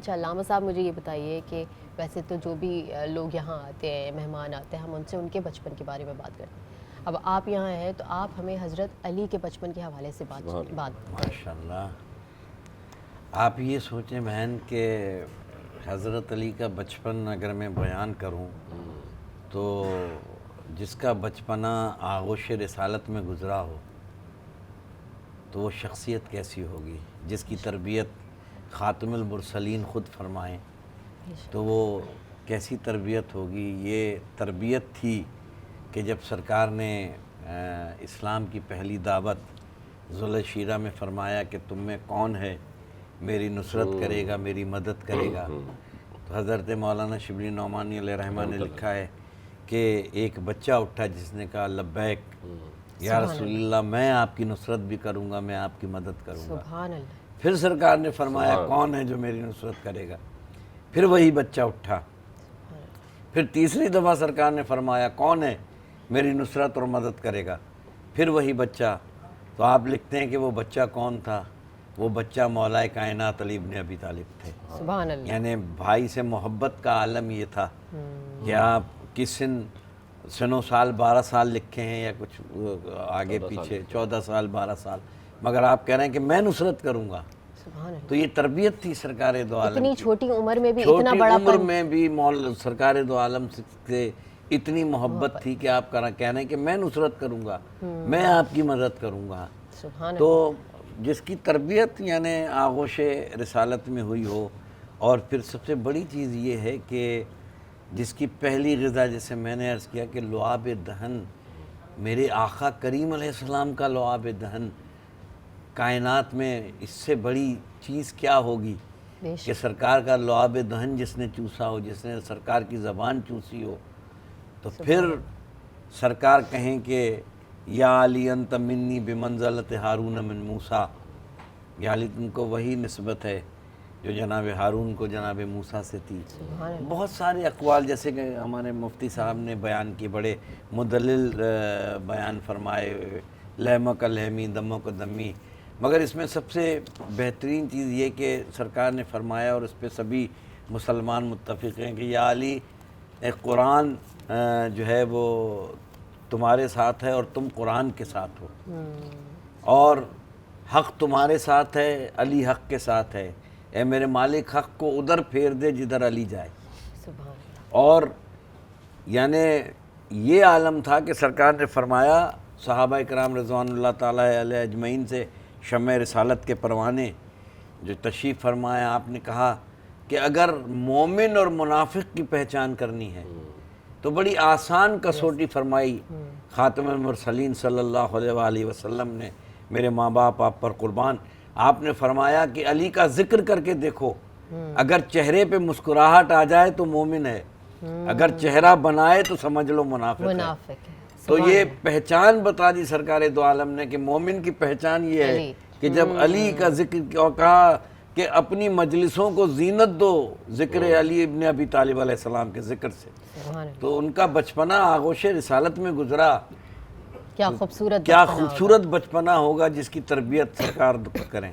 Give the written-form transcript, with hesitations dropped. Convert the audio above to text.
اچھا علامہ صاحب مجھے یہ بتائیے کہ ویسے تو جو بھی لوگ یہاں آتے ہیں، مہمان آتے ہیں، ہم ان سے ان کے بچپن کے بارے میں بات کرتے ہیں. اب آپ یہاں ہیں تو آپ ہمیں حضرت علی کے بچپن کے حوالے سے بات کریں. ماشاءاللہ. آپ یہ سوچیں بہن کہ حضرت علی کا بچپن اگر میں بیان کروں تو جس کا بچپنا آغوش رسالت میں گزرا ہو تو وہ شخصیت کیسی ہوگی، جس کی تربیت خاتم المرسلین خود فرمائیں تو وہ کیسی تربیت ہوگی. یہ تربیت تھی کہ جب سرکار نے اسلام کی پہلی دعوت ذوالشیرہ میں فرمایا کہ تم میں کون ہے میری نصرت کرے گا، میری مدد کرے گا، تو حضرت مولانا شبلی نعمانی علیہ رحمہ نے لکھا ہے کہ ایک بچہ اٹھا جس نے کہا لبیک یا رسول اللہ، میں آپ کی نصرت بھی کروں گا، میں آپ کی مدد کروں گا. سبحان اللہ. پھر سرکار نے فرمایا کون ہے جو میری نصرت کرے گا، پھر وہی بچہ اٹھا. پھر تیسری دفعہ سرکار نے فرمایا کون ہے میری نصرت اور مدد کرے گا، پھر وہی بچہ. تو آپ لکھتے ہیں کہ وہ بچہ کون تھا؟ وہ بچہ مولا کائنات علی ابن ابی طالب تھے. سبحان اللہ. یعنی بھائی سے محبت کا عالم یہ تھا کہ آپ کس سن و سال 12 سال لکھے ہیں یا کچھ آگے پیچھے 14 سال 12 سال، مگر آپ کہہ رہے ہیں کہ میں نصرت کروں گا. سبحان اللہ. تو یہ تربیت تھی سرکار دو عالم اتنی کی. چھوٹی عمر میں بھی اتنا چھوٹی بڑا عمر میں بھی سرکار دو عالم سے اتنی محبت تھی کہ آپ کہہ رہے ہیں کہ میں نصرت کروں گا، میں آپ کی مدد کروں گا. سبحان تو جس کی تربیت یعنی آغوش رسالت میں ہوئی ہو، اور پھر سب سے بڑی چیز یہ ہے کہ جس کی پہلی غذا، جیسے میں نے عرض کیا کہ لعاب دہن، میرے آقا کریم علیہ السلام کا لعاب دہن، کائنات میں اس سے بڑی چیز کیا ہوگی کہ سرکار کا لعاب دہن جس نے چوسا ہو، جس نے سرکار کی زبان چوسی ہو. تو پھر سرکار کہیں کہ یا علی انت منی بمنزلت ہارون من موسیٰ، یا علی تم کو وہی نسبت ہے جو جناب ہارون کو جناب موسیٰ سے تھی. بہت سارے اقوال جیسے کہ ہمارے مفتی صاحب نے بیان کی، بڑے مدلل بیان فرمائے، لحمک لحمی دمک دمی. مگر اس میں سب سے بہترین چیز یہ کہ سرکار نے فرمایا، اور اس پہ سبھی مسلمان متفق ہیں کہ یا علی قرآن جو ہے وہ تمہارے ساتھ ہے اور تم قرآن کے ساتھ ہو، اور حق تمہارے ساتھ ہے، علی حق کے ساتھ ہے. اے میرے مالک حق کو ادھر پھیر دے جدھر علی جائے. اور یعنی یہ عالم تھا کہ سرکار نے فرمایا صحابہ کرام رضوان اللہ تعالیٰ علیہ اجمعین سے شمع رسالت کے پروانے جو تشریف فرمایا، آپ نے کہا کہ اگر مومن اور منافق کی پہچان کرنی ہے تو بڑی آسان کسوٹی فرمائی خاتم المرسلین صلی اللہ علیہ وآلہ وسلم نے. میرے ماں باپ آپ پر قربان. آپ نے فرمایا کہ علی کا ذکر کر کے دیکھو، اگر چہرے پہ مسکراہٹ آ جائے تو مومن ہے، اگر چہرہ بنائے تو سمجھ لو منافق ہے. تو یہ پہچان بتا دی سرکار دو عالم نے کہ مومن کی پہچان یہ ہے کہ جب علی کا ذکر کہا کہ اپنی مجلسوں کو زینت دو ذکر علی ابن ابی طالب علیہ السلام کے ذکر سے. تو ان کا بچپنا آغوش رسالت میں گزرا. کیا خوبصورت بچپنا ہوگا جس کی تربیت سرکار کریں.